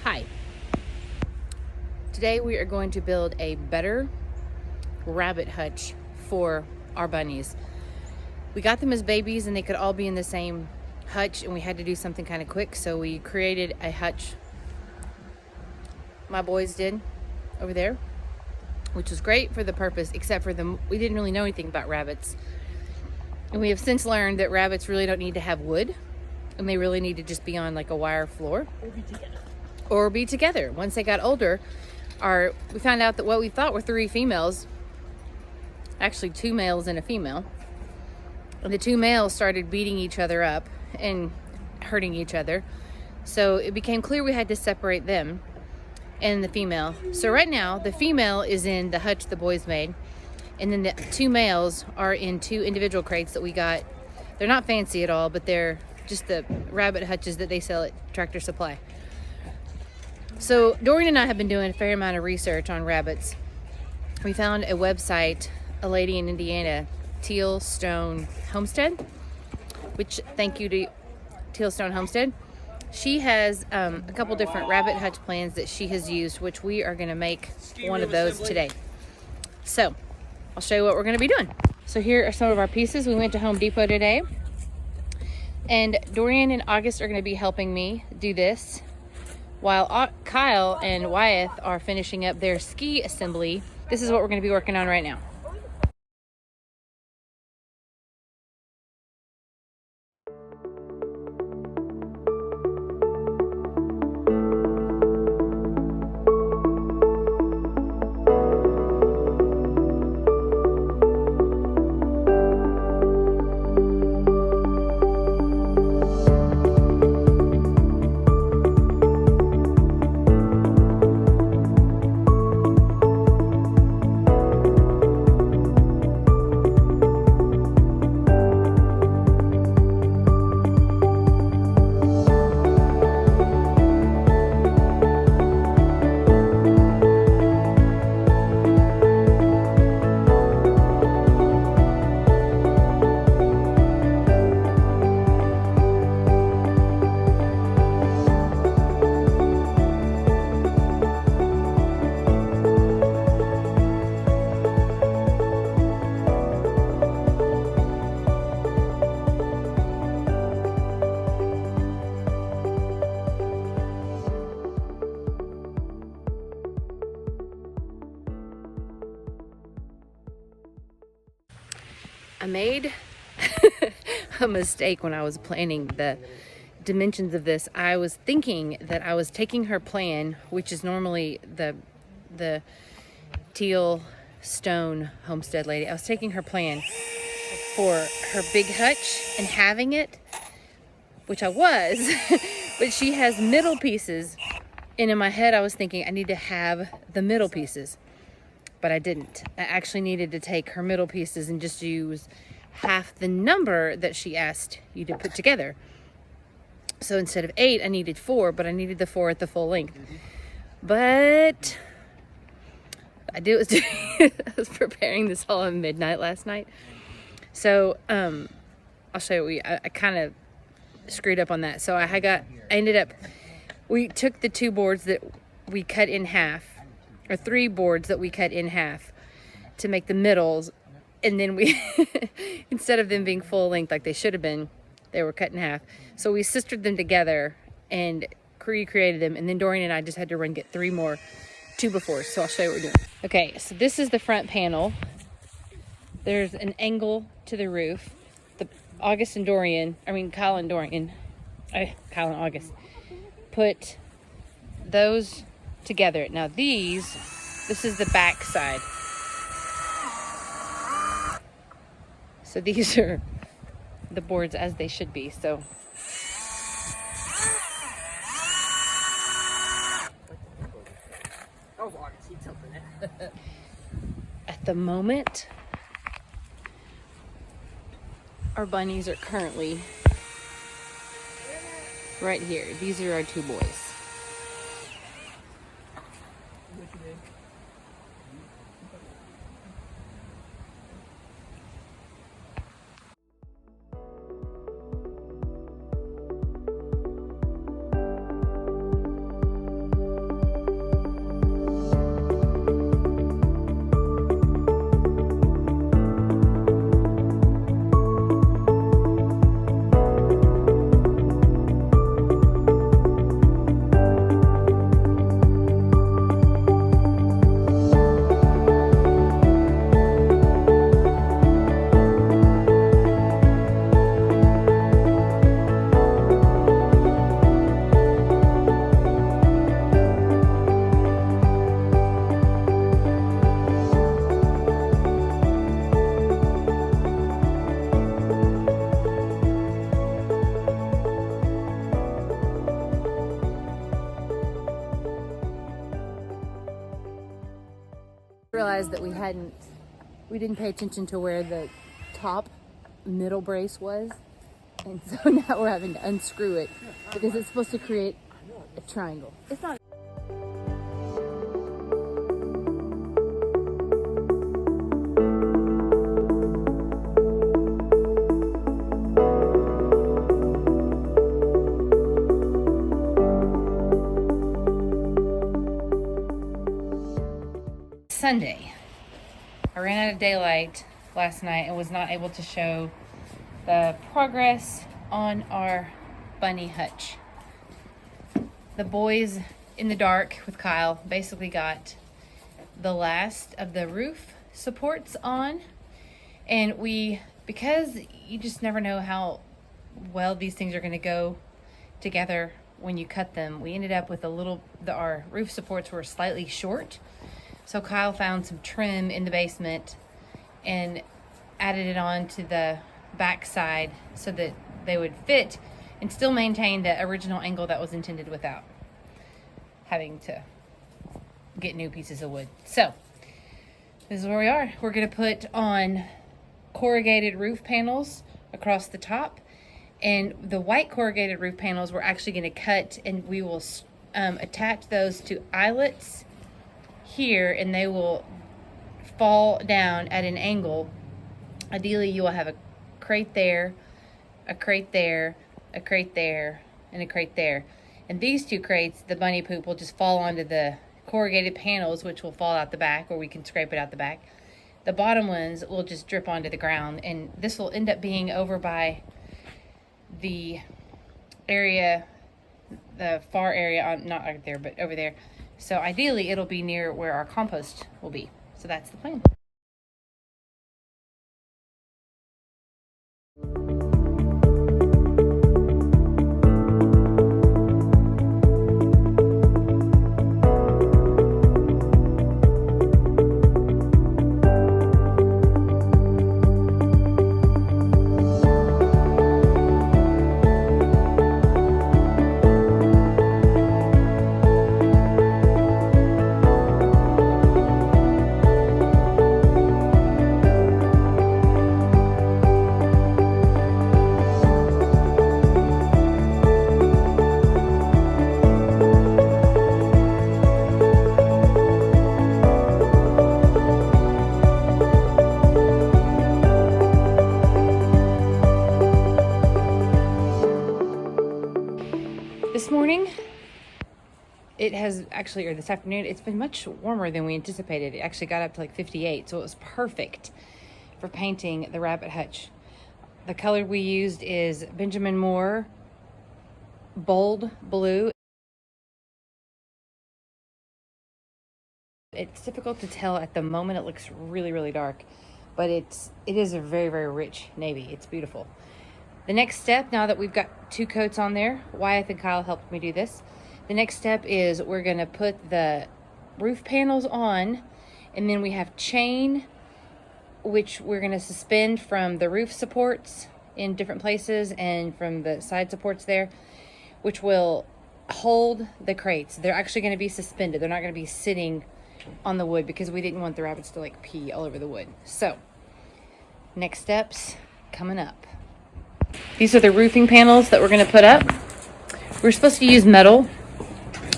Hi. Today we are going to build a better rabbit hutch for our bunnies. We got them as babies and they could all be in the same hutch, and we had to do something kind of quick, so we created a hutch. My boys did over there, which was great for the purpose, except for we didn't really know anything about rabbits. And we have since learned that rabbits really don't need to have wood, and they really need to just be on like a wire floor. Or be together. Once they got older, we found out that what we thought were 3 females, actually 2 males and a female. And the 2 males started beating each other up and hurting each other. So it became clear we had to separate them and the female. So right now, the female is in the hutch the boys made, and then the 2 males are in 2 individual crates that we got. They're not fancy at all, but they're just the rabbit hutches that they sell at Tractor Supply. So Dorian and I have been doing a fair amount of research on rabbits. We found a website, a lady in Indiana, Teal Stone Homestead, which thank you to Teal Stone Homestead. She has a couple different rabbit hutch plans that she has used, which we are going to make one of those today. So I'll show you what we're going to be doing. So here are some of our pieces. We went to Home Depot today, and Dorian and August are going to be helping me do this, while Kyle and Wyeth are finishing up their ski assembly. This is what we're going to be working on right now. I made a mistake when I was planning the dimensions of this. I was thinking that I was taking her plan, which is normally the Teal Stone Homestead lady. I was taking her plan for her big hutch and having it, which I was, but she has middle pieces. And in my head, I was thinking I need to have the middle pieces. But I didn't. I actually needed to take her middle pieces and just use half the number that she asked you to put together. So instead of 8, I needed 4, but I needed the 4 at the full length. But I was preparing this all at midnight last night. So I'll show you. I kind of screwed up on that. So we took the 2 boards that we cut in half, or 3 boards that we cut in half to make the middles, and then we instead of them being full length like they should have been, they were cut in half. So we sistered them together and recreated them, and then Dorian and I just had to get 3 more 2x4s. So I'll show you what we're doing. Okay, so this is the front panel. There's an angle to the roof. Kyle and August put those together. Now this is the back side. So these are the boards as they should be. So at the moment, our bunnies are currently right here. These are our 2 boys. Realized that we didn't pay attention to where the top middle brace was, and so now we're having to unscrew it because it's supposed to create a triangle. It's not. Sunday. I ran out of daylight last night and was not able to show the progress on our bunny hutch. The boys in the dark with Kyle basically got the last of the roof supports on, and because you just never know how well these things are going to go together when you cut them, we ended up with our roof supports were slightly short. So Kyle found some trim in the basement and added it on to the back side so that they would fit and still maintain the original angle that was intended without having to get new pieces of wood. So this is where we are. We're going to put on corrugated roof panels across the top, and the white corrugated roof panels we're actually going to cut, and we will attach those to eyelets here, and they will fall down at an angle. Ideally, you will have a crate there, a crate there, a crate there, and a crate there. And these two crates, the bunny poop will just fall onto the corrugated panels, which will fall out the back, or we can scrape it out the back. The bottom ones will just drip onto the ground, and this will end up being over by the area, the far area, not right there, but over there. So ideally, it'll be near where our compost will be. So that's the plan. This morning, it has actually, or this afternoon, it's been much warmer than we anticipated. It actually got up to like 58, so it was perfect for painting the rabbit hutch. The color we used is Benjamin Moore Bold Blue. It's difficult to tell at the moment. It looks really, really dark, but it is a very, very rich navy. It's beautiful. The next step, now that we've got 2 coats on there, Wyatt and Kyle helped me do this. The next step is we're going to put the roof panels on, and then we have chain, which we're going to suspend from the roof supports in different places and from the side supports there, which will hold the crates. They're actually going to be suspended. They're not going to be sitting on the wood because we didn't want the rabbits to like pee all over the wood. So next steps coming up. These are the roofing panels that we're going to put up. We're supposed to use metal,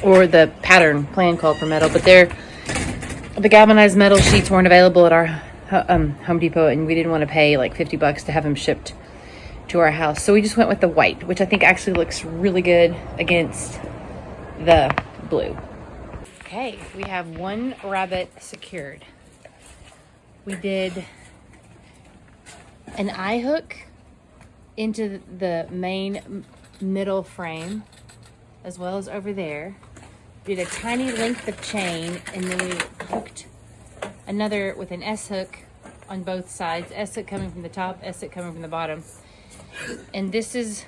or the pattern plan called for metal, but the galvanized metal sheets weren't available at our Home Depot, and we didn't want to pay like $50 to have them shipped to our house. So we just went with the white, which I think actually looks really good against the blue. Okay, we have 1 rabbit secured. We did an eye hook into the main middle frame, as well as over there. Did a tiny length of chain, and then we hooked another with an S hook on both sides. S hook coming from the top, S hook coming from the bottom. And this is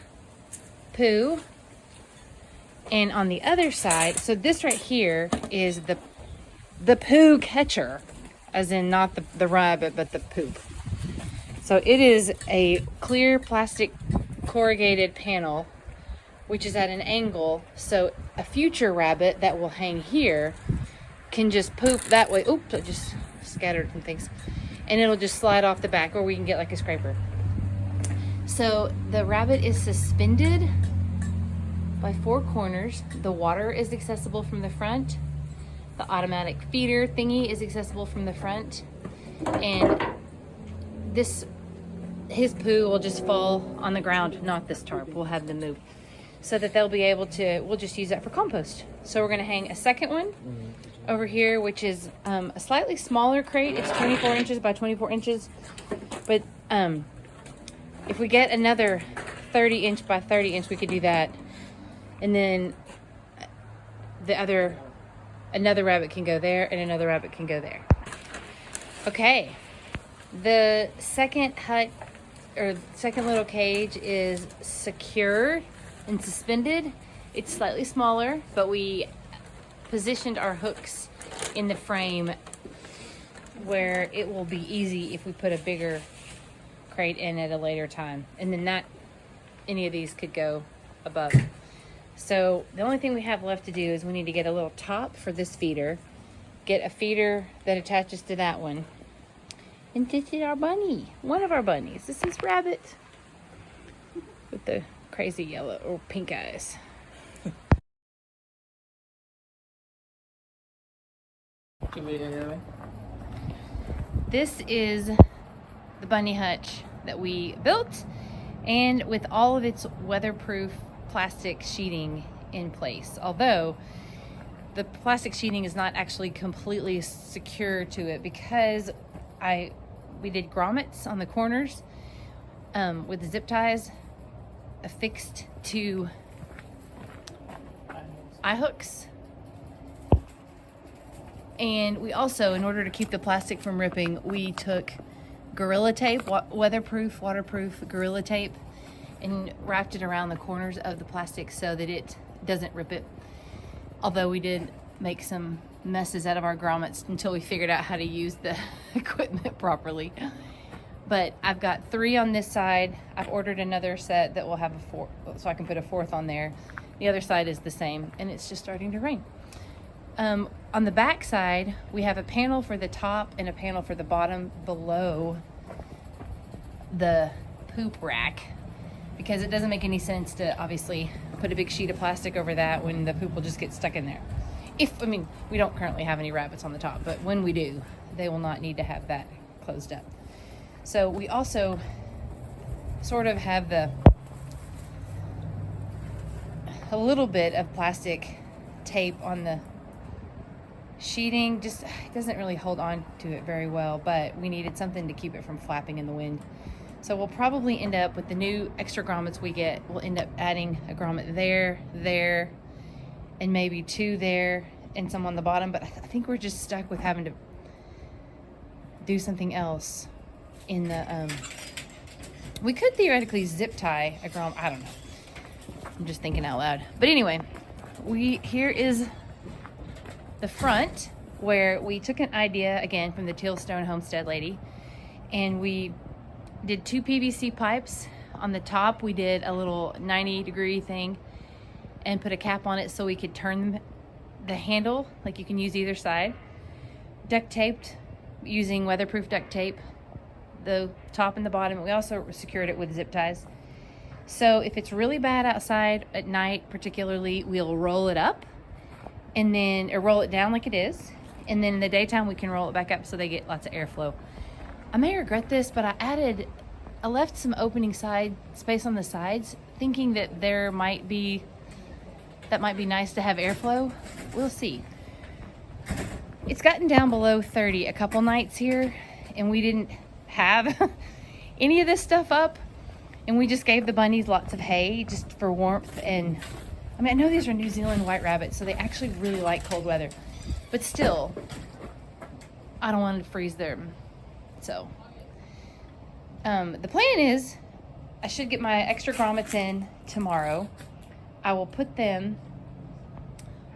Pooh. And on the other side, so this right here is the poo catcher, as in not the rabbit, but the poop. So it is a clear plastic corrugated panel, which is at an angle, so a future rabbit that will hang here can just poop that way. Oops, I just scattered some things. And it'll just slide off the back, or we can get like a scraper. So the rabbit is suspended by 4 corners. The water is accessible from the front. The automatic feeder thingy is accessible from the front. And his poo will just fall on the ground, not this tarp. We'll have them moved so that they'll be able to, we'll just use that for compost. So we're gonna hang a second one over here, which is a slightly smaller crate. It's 24 inches by 24 inches. But if we get another 30 inch by 30 inch, we could do that. And then another rabbit can go there, and another rabbit can go there. Okay, the second hut, or second little cage, is secure and suspended. It's slightly smaller, but we positioned our hooks in the frame where it will be easy if we put a bigger crate in at a later time. And then any of these could go above. So the only thing we have left to do is we need to get a little top for this feeder, get a feeder that attaches to that one. And this is our bunny, one of our bunnies. This is Rabbit with the crazy yellow or pink eyes. This is the bunny hutch that we built, and with all of its weatherproof plastic sheeting in place. Although the plastic sheeting is not actually completely secure to it, because we did grommets on the corners with zip ties affixed to eye hooks. And we also, in order to keep the plastic from ripping, we took Gorilla Tape, weatherproof, waterproof Gorilla Tape, and wrapped it around the corners of the plastic so that it doesn't rip it. Although we did make some messes out of our grommets until we figured out how to use the equipment properly. But I've got 3 on this side. I've ordered another set that will have a 4th, so I can put a 4th on there. The other side is the same, and it's just starting to rain. On the back side, we have a panel for the top and a panel for the bottom below the poop rack, because it doesn't make any sense to obviously put a big sheet of plastic over that when the poop will just get stuck in there. We don't currently have any rabbits on the top, but when we do, they will not need to have that closed up. So we also sort of have a little bit of plastic tape on the sheeting. Just, it doesn't really hold on to it very well, but we needed something to keep it from flapping in the wind. So we'll probably end up with the new extra grommets we get, we'll end up adding a grommet there, and maybe 2 there, and some on the bottom. But I think we're just stuck with having to do something else in the, we could theoretically zip tie a grommet. I don't know. I'm just thinking out loud. But anyway, here is the front, where we took an idea again from the Teal Stone Homestead lady, and we did 2 PVC pipes. On the top we did a little 90-degree thing and put a cap on it so we could turn the handle, like you can use either side. Duct taped using weatherproof duct tape the top and the bottom. We also secured it with zip ties. So if it's really bad outside at night particularly, we'll roll it up and then, or roll it down like it is, and then in the daytime we can roll it back up so they get lots of airflow. I may regret this, but I left some opening side space on the sides, thinking that that might be nice to have airflow. We'll see. It's gotten down below 30 a couple nights here, and we didn't have any of this stuff up, and we just gave the bunnies lots of hay just for warmth. And I know these are New Zealand white rabbits, so they actually really like cold weather, but still, I don't want to freeze them. So the plan is I should get my extra grommets in tomorrow. I will put them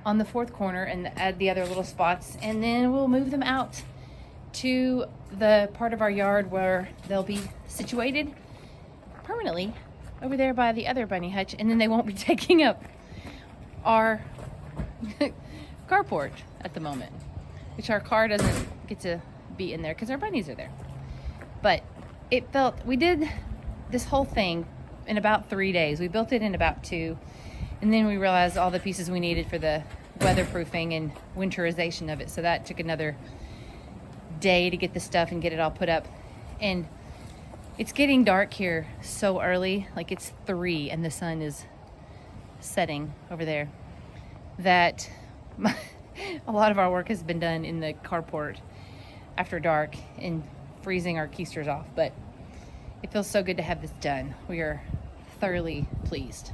on the 4th corner and add the other little spots, and then we'll move them out to the part of our yard where they'll be situated permanently over there by the other bunny hutch, and then they won't be taking up our carport at the moment, which our car doesn't get to be in there because our bunnies are there. But it felt, we did this whole thing in about 3 days. We built it in about 2, and then we realized all the pieces we needed for the weatherproofing and winterization of it. So that took another day to get the stuff and get it all put up. And it's getting dark here so early, like it's 3 and the sun is setting over there, that a lot of our work has been done in the carport after dark and freezing our keisters off. But it feels so good to have this done. We are thoroughly pleased.